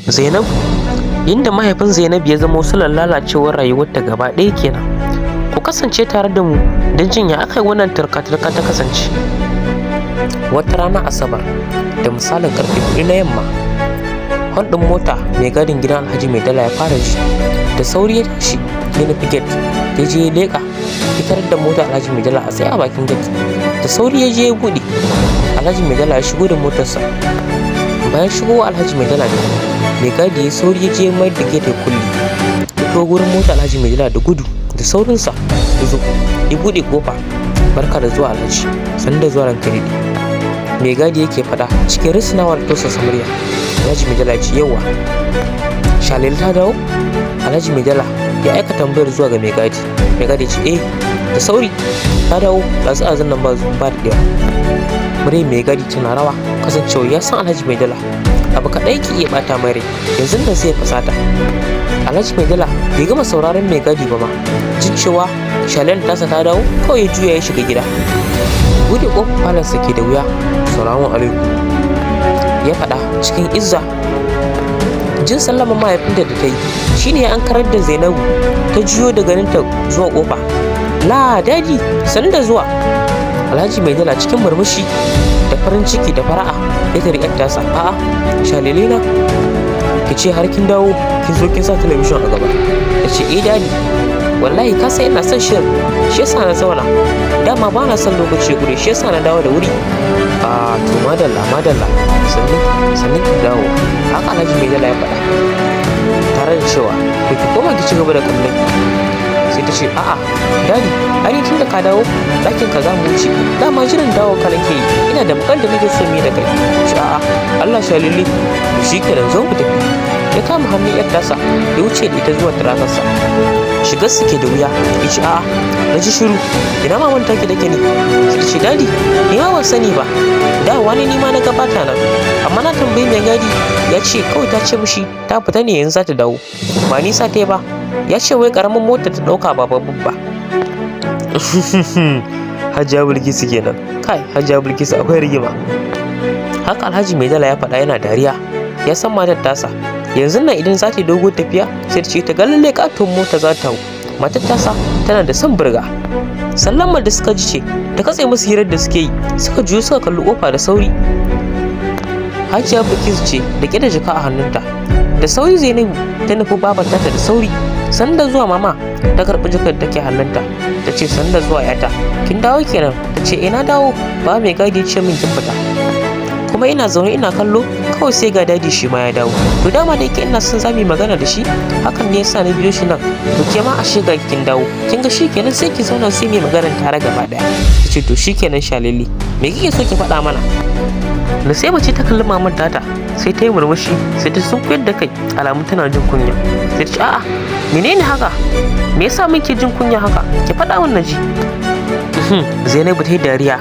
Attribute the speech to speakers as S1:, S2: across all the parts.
S1: Zainabu, inda mahaifin Zainabu ya zama silan lalacewar rayuwarta gaba ɗaya kenan. Ku kasance tare da mu don jin ya aka yi wannan turka-turka ta kasance. Wata rana Asabar da misalin karfe 4 na yamma, hon ɗin mota mai gadin gidan Alhaji Mai Dala ya fara ji. Da sauri ya tashi ya nufi gate, ya je ya leƙa, fitar da mota Alhaji Mai Dala a tsaye a bakin gate. Da sauri ya je ya buɗe, Alhaji Mai Dala ya shigo da motarsa. Bayan shigowa Alhaji Mai Dala ne, mai gadi ya sauri ya je mai da gate ya kulle. Ya to gurin mota Alhaji Mai Dala da gudu da saurinsa ya zo ya buɗe kofa. Barka da zuwa Alhaji, sannu da zuwa ranka daɗe. Mai gadi yake faɗa cikin risinawa da tausasa murya. Alhaji Mai Dala ce yawa. Shalele ta dawo? Alhaji Mai Dala ya aika tambayar zuwa ga mai gadi. Mai gadi ce eh, da sauri ta dawo, ɗazu a nan ba da ɗaya. Muryar mai gadi tana rawa, kasancewa ya san Alhaji Mai Dala abu kaɗai ke iya ɓata mai rai, yanzu da sai ya fasata. Alhaji Mai Dala bai gama sauraron mai gadi ba ma, jin cewa Shalele tasa ta dawo, kawai ya juya ya shiga gida. Buɗe ƙofar falonsa ke da wuya. Salamu alaikum, ya faɗa cikin izza. Jin sallama mahaifinta da ta yi shine ya ankarar da Zainabu ta juyo da ganinta zuwa ƙofa. La daji, sannu da zuwa. Alhaji Mai Dala cikin murmushi da farin ciki da fara'a ya tari ƴar tasa. A'a, Shalele na, ki ce har kin dawo kin zo kin sa talabijin a gaba. Ta ce eh dadi, wallahi ka san ina son shirin, shi yasa na zauna. Dama ba na son lokaci gure, shi yasa na dawo da wuri. A to madalla sannan ki dawo. Haka Alhaji Mai Dala ya faɗa tare da cewa to ki koma ki ci gaba da kallon. Sai ta ce a'a dadi, ai tun da ka dawo ɗakin ka za mu wuce, dama jiran dawo ka nake yi, ina da buƙatar da nake so mu yi da kai. Ce a'a Allah Shalele, shi kenan zo mu tafi. Ya kama hannun ƴar tasa ya wuce da ita zuwa turakarsa. Shigar su ke da wuya. Ya ce a'a na ji shiru, ina maman take da ke ne? Sai ta ce dadi ni ma ban sani ba, dawowa ne ni ma na gabata nan, amma na tambayi mai gadi ya ce kawai ta ce mishi ta fita ne yanzu za ta dawo, ba nisa ta yi ba, ya ce wai karamin mota ta ɗauka ba babban ba. Hajiya Bilkisu kenan. Kai Hajiya Bilkisu akwai rigima. Haka Alhaji Mai Dala ya faɗa yana dariya, ya san matar tasa yanzu nan idan za ta yi dogon tafiya sai ta ce ta ga lalle katon mota za ta hau. Matar tasa tana da son burga. Sallamar da suka ji ce ta katse musu hirar da suke yi, suka juyo suka kalli kofa da sauri. Hajiya Bilkisu ce da ƙida jaka a hannunta. Da sauri Zainabu ta nufi babarta da sauri. Sanda zuwa mama, ta karɓi jakar da ke hannunta. Ta ce sanda zuwa yata, kin dawo kenan? Ta ce ina dawo, ba mai gadi ya ce min kin fita. Kuma ina zaune ina kallo, kawai sai ga dadi shi ma ya dawo. To dama da yake ina son za mu yi magana da shi, hakan ne yasa na biyo shi nan. To ke ma ashe ga kin dawo, kin ga shi kenan sai ki zauna sai mu yi magana tare gaba ɗaya. Ta ce to shi kenan Shalele, me kike so ki faɗa mana? Nusaiba ce ta kalli maman tata, sai ta yi murmushi, sai ta sunkuyar da kai, alamun tana jin kunya. Sai ta ce a'a menene haka, me yasa muke jin kunya haka, ki faɗa min naji. Zainabu ta yi dariya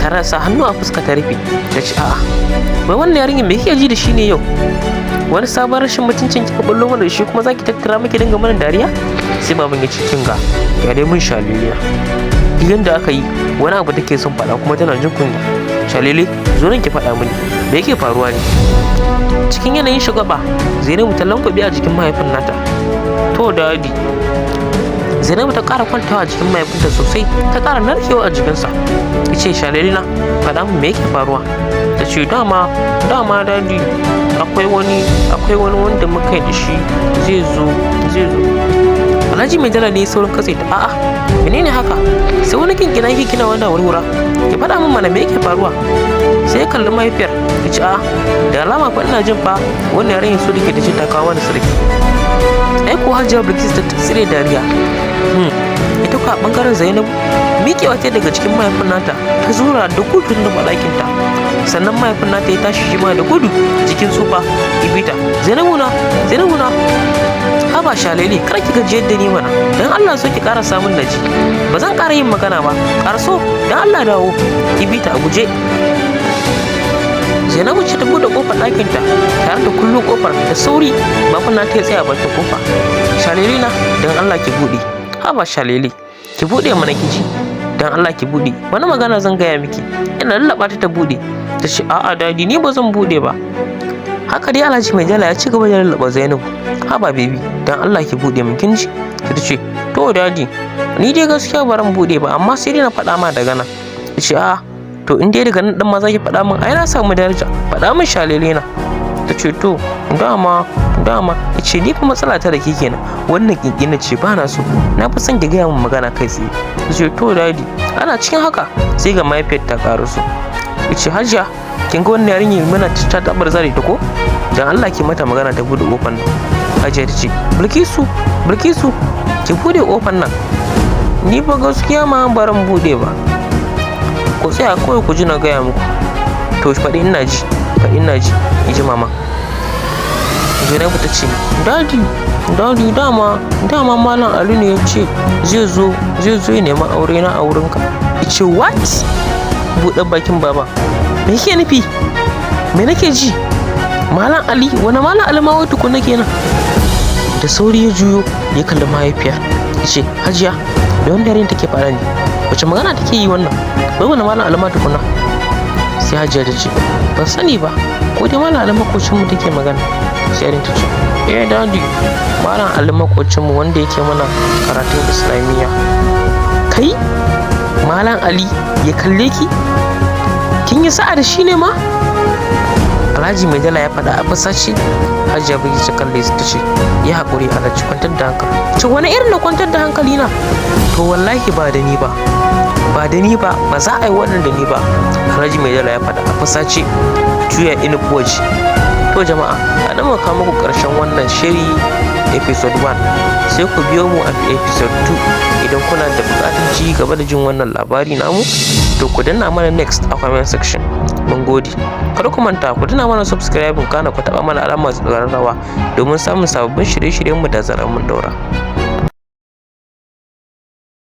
S1: ta rasa hannu a fuska ta rufe. Ta ce a'a wai wannan yarinyar me kike ji da shi ne yau? Wani sabon rashin mutuncin kika bullo mana da shi kuma zaki tattara miki dinga mana dariya? Sai baban ya ce kin ga ya dai mun Shalele, duk yanda aka yi wani abu take son faɗa kuma tana jin kunya. Shalele zo nan ki faɗa mini me yake faruwa ne? Cikin yanayin shugaba Zainabu ta lankwabe a jikin mahaifin nata. To dadi. Zainabu ta ƙara kwantawa a jikin mahaifinta sosai, ta ƙara narkewa a jikinsa. Ya ce Shalele na faɗa min me yake faruwa? Ta ce dama dadi akwai wani wanda muka yi da shi zai zo. Alhaji Mai Dala ne saurin katse ta. A'a menene haka? Sai wani kinkina yake kina wannan warwara. Ki faɗa min mana me yake faruwa? Sai ya kalli mahaifiyar ya ce a'a da alama fa ina jin fa wannan yaren so dake da shi ta kawo wani sarki. Ai ko Hajiya Bilkisu ta tsire dariya. Ita kuwa bangaren Zainabu miƙewa ta daga cikin mahaifin nata ta zura da gudu da ɗakinta. Sannan mahaifin nata ya tashi shi ma da gudu jikin tsufa ibita. Zainabu na haba Shalele kar ki gajiyar da ni mana, dan Allah so ki ƙara samun naji, ba zan ƙara yin magana ba, ƙarso dan Allah dawo. Ibita a guje. Zainabu ce ta buɗe ƙofar ɗakinta tare da kullum ƙofar da sauri. Mahaifin nata ya tsaya bakin ƙofa. Shalele na dan Allah ki buɗe. Haba Shalele ki buɗe mana ki ji, dan Allah ki buɗe, wani magana zan gaya miki. Ina lallaɓa ta buɗe. Ta ce a'a dadi ni ba zan buɗe ba. haka dai Alhaji mai jala ya ci gaba da lallaba Zainabu. Haba baby, dan Allah ki bude min kinji. Sai ta ce to daddy, ni dai gaskiya baran bude ba, amma sai dai na faɗa ma daga nan. Ya ce a to in dai daga nan din ma za ki faɗa min, ai na samu daraja, faɗa min shalele na. Ta ce to dama ya ce ni fa matsala ta da ke kenan, wannan kinkina ce ba na so, na fi son ki gaya min magana kai tsaye. Ta ce to daddy. Ana cikin haka sai ga mahaifiyar ta ƙaruso. Ya ce hajiya, kin ga wannan yarinya mana ta tabar zare ta ko, dan Allah ki mata magana ta bude kofar nan. Hajiya ta ce Bilkisu ki bude kofar nan. Ni fa gaskiya ma baran bude ba, ku tsaya kawai ku ji na gaya muku. To faɗi ina ji in ji mama. Zainabu ta ce dadi dama malam Ali ne ya ce zai zo ya nemi aure na a wurinka. Ya ce what? Buɗe bakin baba, me yake nufi? Me nake ji? Malam Ali? Wani malam Ali ma wai tukuna kenan? Da sauri ya juyo ya kalli mahaifiyar. Ya ce hajiya, da wanda yarin take faɗa ne, wace magana take yi wannan? Wai wani malam Ali ma tukuna? Sai hajiya ta ce ban sani ba, ko dai malam Ali makocin mu take magana. Sai yarin ta ce dadi, malam Ali makocin mu wanda yake mana karatun islamiyya. Kai malam Ali ya kalle ki? Kin yi sa'a da shi ne ma? Alhaji mai dala ya faɗa a fasace. Hajiya bai ta kalle su ta ce ya haƙuri Alhaji, kwantar da hankali. Ce wani irin na kwantar da hankali na? To wallahi ba da ni ba za a yi wannan da ni ba. Alhaji mai dala ya faɗa a fasace. Juya inubu waje. To jama'a, a nan muka muku ƙarshen wannan shiri episode 1, sai ku biyo mu a episode 2 idan kuna da buƙatar ci gaba da jin wannan labari namu. To ku danna mana next a comment section. Mun gode. Kada ku manta ku danna mana subscribe kana ku taɓa mana alamar ƙararrawa domin samun sababbin shirye-shiryenmu da zarar mun daura.